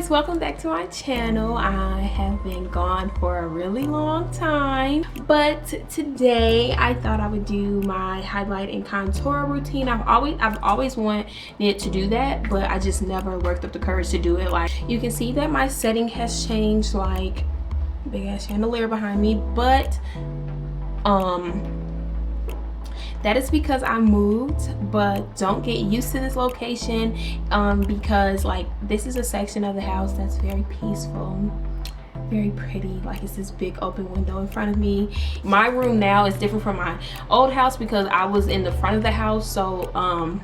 guys, welcome back to my channel. I have been gone for a really long time, but today I thought I would do my highlight and contour routine. I've always wanted to do that, but I just never worked up the courage to do it. Like, you can see that my setting has changed, like big ass chandelier behind me, but that is because I moved. But don't get used to this location because like this is a section of the house that's very peaceful, very pretty. Like, it's this big open window in front of me. My room now is different from my old house because I was in the front of the house, so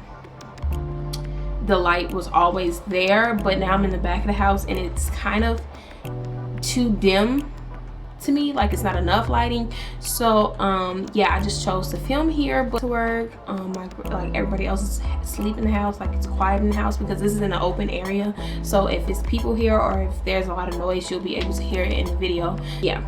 the light was always there, but now I'm in the back of the house and it's kind of too dim to me. Like, it's not enough lighting. So yeah, I just chose to film here, but to work. Like everybody else is asleep in the house, like it's quiet in the house because this is in an open area. So if it's people here or if there's a lot of noise, you'll be able to hear it in the video. Yeah.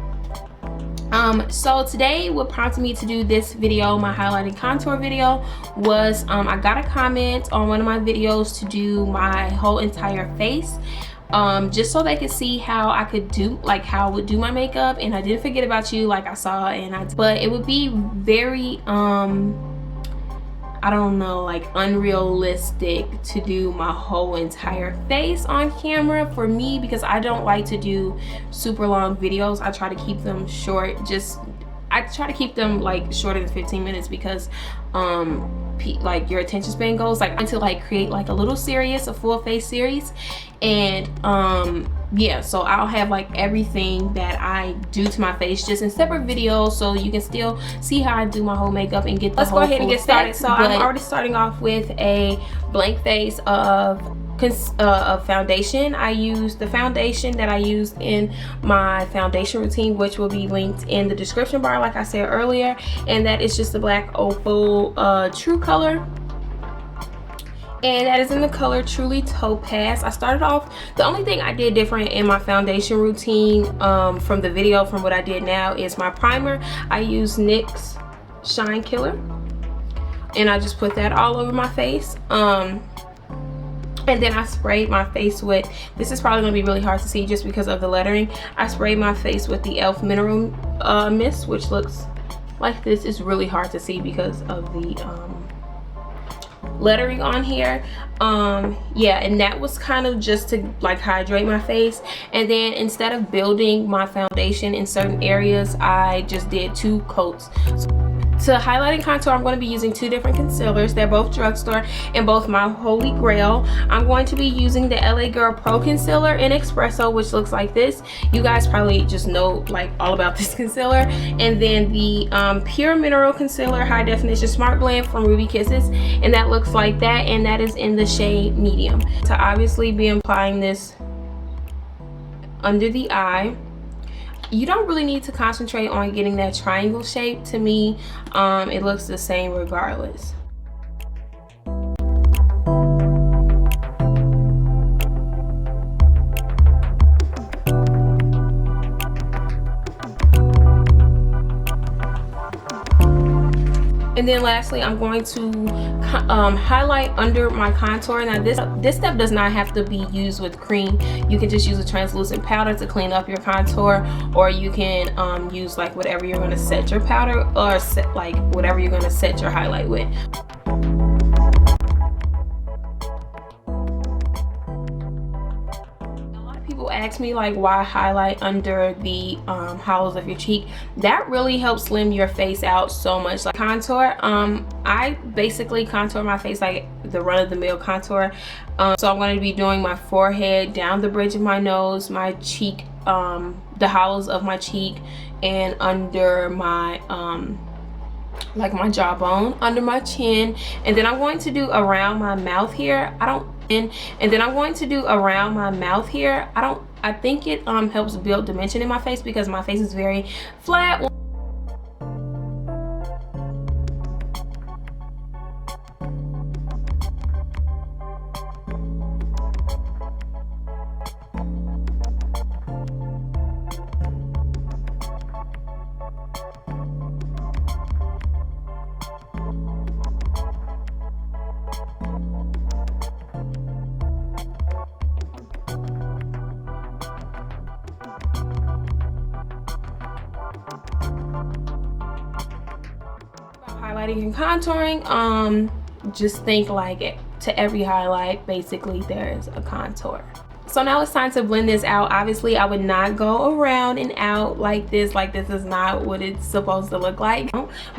So today what prompted me to do this video, my highlighting contour video, was I got a comment on one of my videos to do my whole entire face, just so they could see how I could do, like how I would do my makeup. And I didn't forget about you, like I saw, but it would be very I don't know, like unrealistic to do my whole entire face on camera for me, because I don't like to do super long videos. I try to keep them short. I try to keep them like shorter than 15 minutes because like your attention span goes. Like, I want to like create like a little series, a full face series, and yeah, so I'll have like everything that I do to my face just in separate videos, so you can still see how I do my whole makeup and get the Let's go ahead and get started. So I'm already starting off with a blank face of foundation. I use the foundation that I used in my foundation routine, which will be linked in the description bar, like I said earlier, and that is just the Black Opal True color, and that is in the color Truly Topaz. I started off, the only thing I did different in my foundation routine from the video, from what I did now, is my primer. I use NYX Shine Killer, and I just put that all over my face. And then I sprayed my face with, this is probably going to be really hard to see just because of the lettering. I sprayed my face with the e.l.f. Mineral Mist, which looks like this. It's really hard to see because of the lettering on here. Yeah, and that was kind of just to like hydrate my face. And then instead of building my foundation in certain areas, I just did 2 coats. To highlight and contour, I'm going to be using 2 different concealers. They're both drugstore and both my holy grail. I'm going to be using the LA Girl Pro Concealer in Espresso, which looks like this. You guys probably just know like all about this concealer. And then the Pure Mineral Concealer High Definition Smart Blend from Ruby Kisses, and that looks like that, and that is in the shade medium. To obviously be applying this under the eye. You don't really need to concentrate on getting that triangle shape. To me, it looks the same regardless. And then lastly, I'm going to highlight under my contour. Now this step does not have to be used with cream. You can just use a translucent powder to clean up your contour, or you can use like whatever you're going to set your powder, or set like whatever you're going to set your highlight with. Ask me like why highlight under the hollows of your cheek. That really helps slim your face out so much. Like contour, I basically contour my face like the run-of-the-mill contour. So I'm going to be doing my forehead, down the bridge of my nose, my cheek, the hollows of my cheek, and under my like my jawbone, under my chin. And then I'm going to do around my mouth here. And then I'm going to do around my mouth here. I think it helps build dimension in my face because my face is very flat. highlighting and contouring, just think like to every highlight basically there's a contour. So now it's time to blend this out. Obviously I would not go around and out like this is not what it's supposed to look like.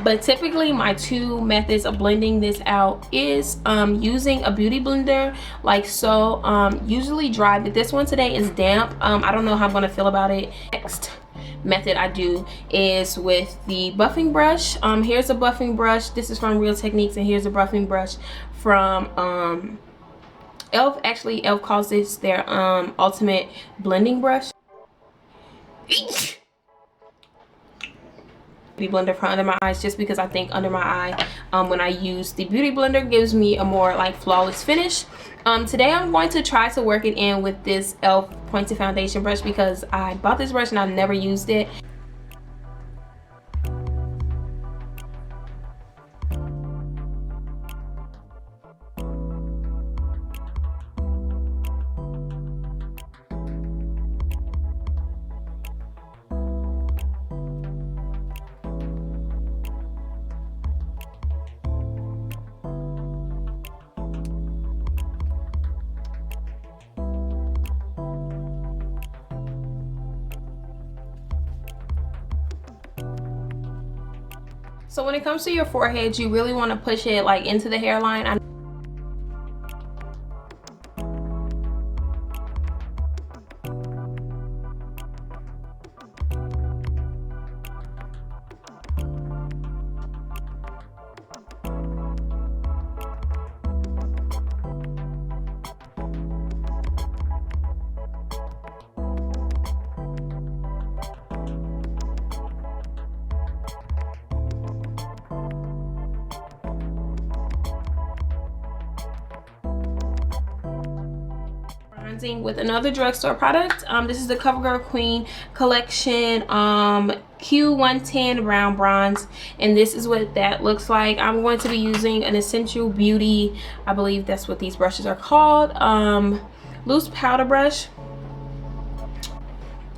But typically my two methods of blending this out is using a beauty blender like so, usually dry, but this one today is damp. I don't know how I'm gonna feel about it. Next method I do is with the buffing brush. Here's a buffing brush. This is from Real Techniques, and here's a buffing brush from Elf. Actually, Elf calls this their ultimate blending brush. Beauty blender for under my eyes, just because I think under my eye, when I use the beauty blender, gives me a more like flawless finish. Today I'm going to try to work it in with this Elf pointed foundation brush because I bought this brush and I've never used it. So when it comes to your forehead, you really want to push it like into the hairline. With another drugstore product. This is the CoverGirl Queen collection Q110 Brown Bronze, and this is what that looks like. I'm going to be using an Essential Beauty, I believe that's what these brushes are called, loose powder brush.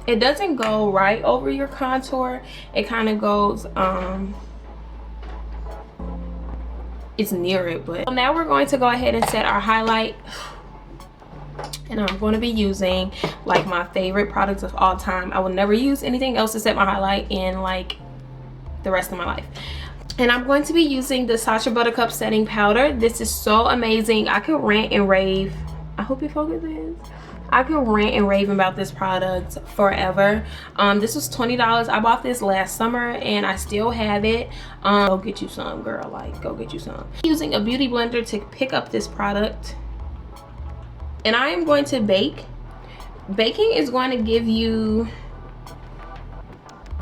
It doesn't go right over your contour, it kind of goes it's near it. But now we're going to go ahead and set our highlight. And I'm going to be using like my favorite products of all time. I will never use anything else to set my highlight in like the rest of my life. And I'm going to be using the Sacha Buttercup setting powder. This is so amazing. I could rant and rave. I hope you focuses. I could rant and rave about this product forever. This was $20. I bought this last summer and I still have it. Go get you some, girl. Like, go get you some. Using a beauty blender to pick up this product. And I am going to bake. Baking is going to give you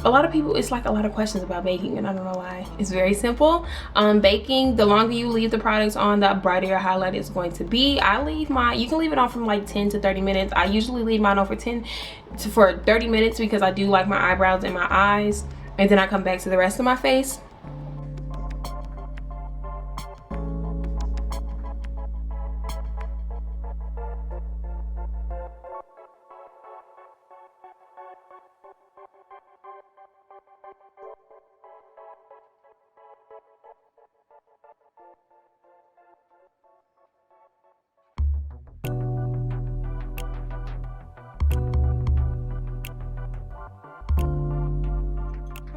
a lot of people, it's like a lot of questions about baking and I don't know why. It's very simple. Baking, the longer you leave the products on, the brighter your highlight is going to be. I leave mine, you can leave it on from like 10 to 30 minutes. I usually leave mine on for 30 minutes because I do like my eyebrows and my eyes, and then I come back to the rest of my face.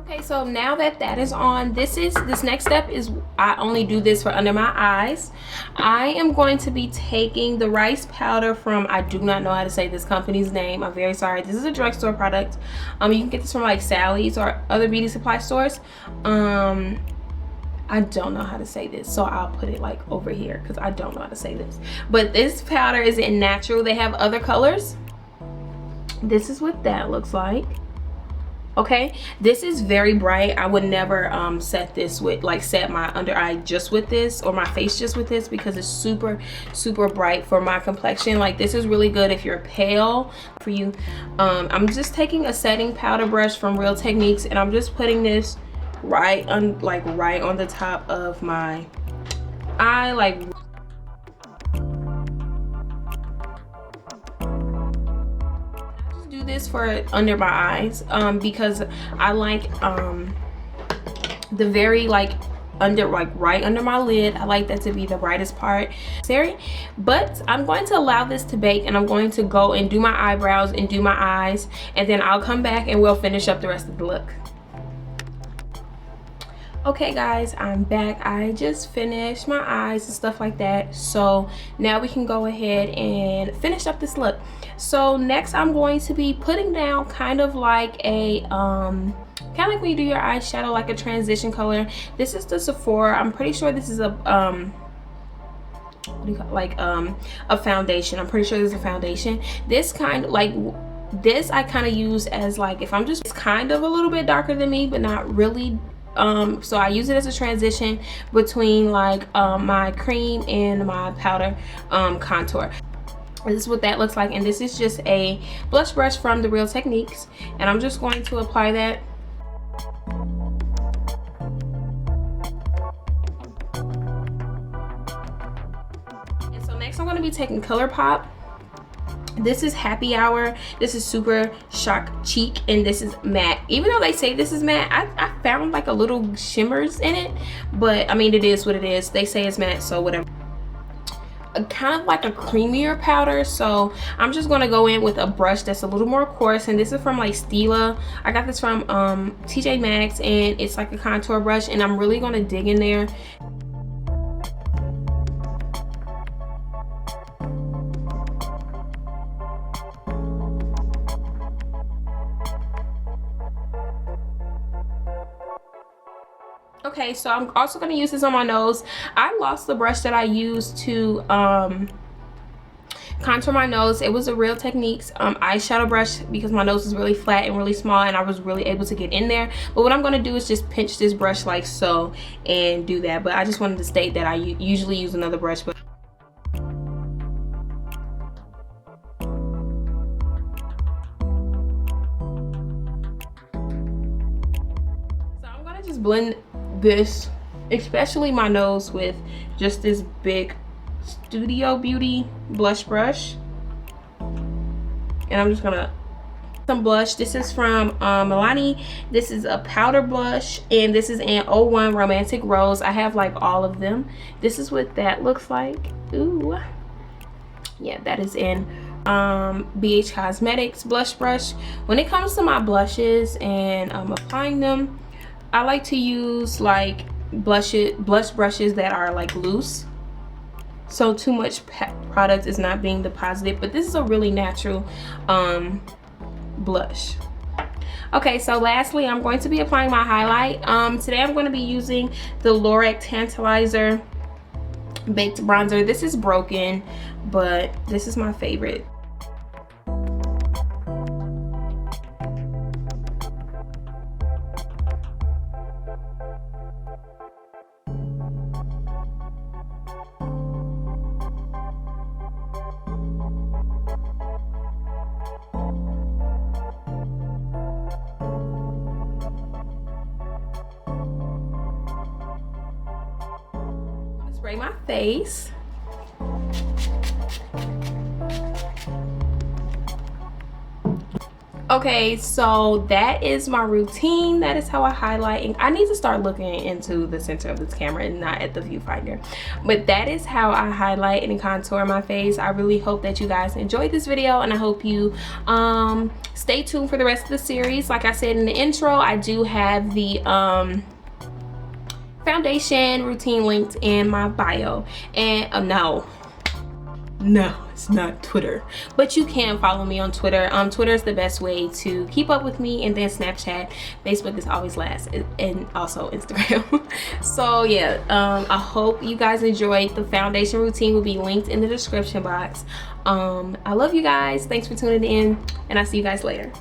Okay, so now that that is on, this next step is, I only do this for under my eyes. I am going to be taking the rice powder from, I do not know how to say this company's name, I'm very sorry. This is a drugstore product. You can get this from like Sally's or other beauty supply stores. I don't know how to say this, so I'll put it like over here because I don't know how to say this. But this powder is in natural. They have other colors. This is what that looks like. Okay, this is very bright. I would never set this with, like, set my under eye just with this or my face just with this, because it's super bright for my complexion. Like, this is really good if you're pale. For you, I'm just taking a setting powder brush from Real Techniques and I'm just putting this right on, like, right on the top of my eye, like. This for under my eyes because I like the very like under, like right under my lid. I like that to be the brightest part. Sorry, but I'm going to allow this to bake, and I'm going to go and do my eyebrows and do my eyes, and then I'll come back and we'll finish up the rest of the look. Okay guys, I'm back. I just finished my eyes and stuff like that, so now we can go ahead and finish up this look. So next I'm going to be putting down kind of like a kind of like when you do your eyeshadow, like a transition color. This is the Sephora. I'm pretty sure this is a what do you call it? Like a foundation. I'm pretty sure this is a foundation. This kind of like this I kind of use as like, if I'm just, it's kind of a little bit darker than me but not really. So I use it as a transition between like my cream and my powder contour. This is what that looks like, and this is just a blush brush from the Real Techniques, and I'm just going to apply that. And so next I'm going to be taking ColourPop. This is Happy Hour. This is Super Shock Cheek, and this is matte. Even though they say this is matte, I found like a little shimmers in it, but I mean, it is what it is. They say it's matte, so whatever. Kind of like a creamier powder, so I'm just going to go in with a brush that's a little more coarse, and this is from like Stila. I got this from TJ Maxx, and it's like a contour brush, and I'm really going to dig in there. Okay, so I'm also going to use this on my nose. I lost the brush that I used to contour my nose. It was a Real Techniques eyeshadow brush because my nose is really flat and really small, and I was really able to get in there. But what I'm going to do is just pinch this brush like so and do that. But I just wanted to state that I usually use another brush. But so I'm going to just blend this, especially my nose, with just this big Studio Beauty blush brush, and I'm just gonna some blush. This is from Milani. This is a powder blush, and this is an 01 Romantic Rose. I have like all of them. This is what that looks like. Ooh, yeah, that is in BH Cosmetics blush brush. When it comes to my blushes and applying them, I like to use like blush brushes that are like loose, so too much product is not being deposited. But this is a really natural blush. Okay, so lastly I'm going to be applying my highlight. Today I'm going to be using the Lorac Tantalizer Baked Bronzer. This is broken, but this is my favorite. Spray my face. Okay, so that is my routine. That is how I highlight, and I need to start looking into the center of this camera and not at the viewfinder. But that is how I highlight and contour my face. I really hope that you guys enjoyed this video, and I hope you stay tuned for the rest of the series. Like I said in the intro, I do have the foundation routine linked in my bio. And no, it's not Twitter, but you can follow me on Twitter. Twitter is the best way to keep up with me, and then Snapchat. Facebook is always last, and also Instagram. So yeah, I hope you guys enjoyed. The foundation routine will be linked in the description box. I love you guys. Thanks for tuning in, and I'll see you guys later.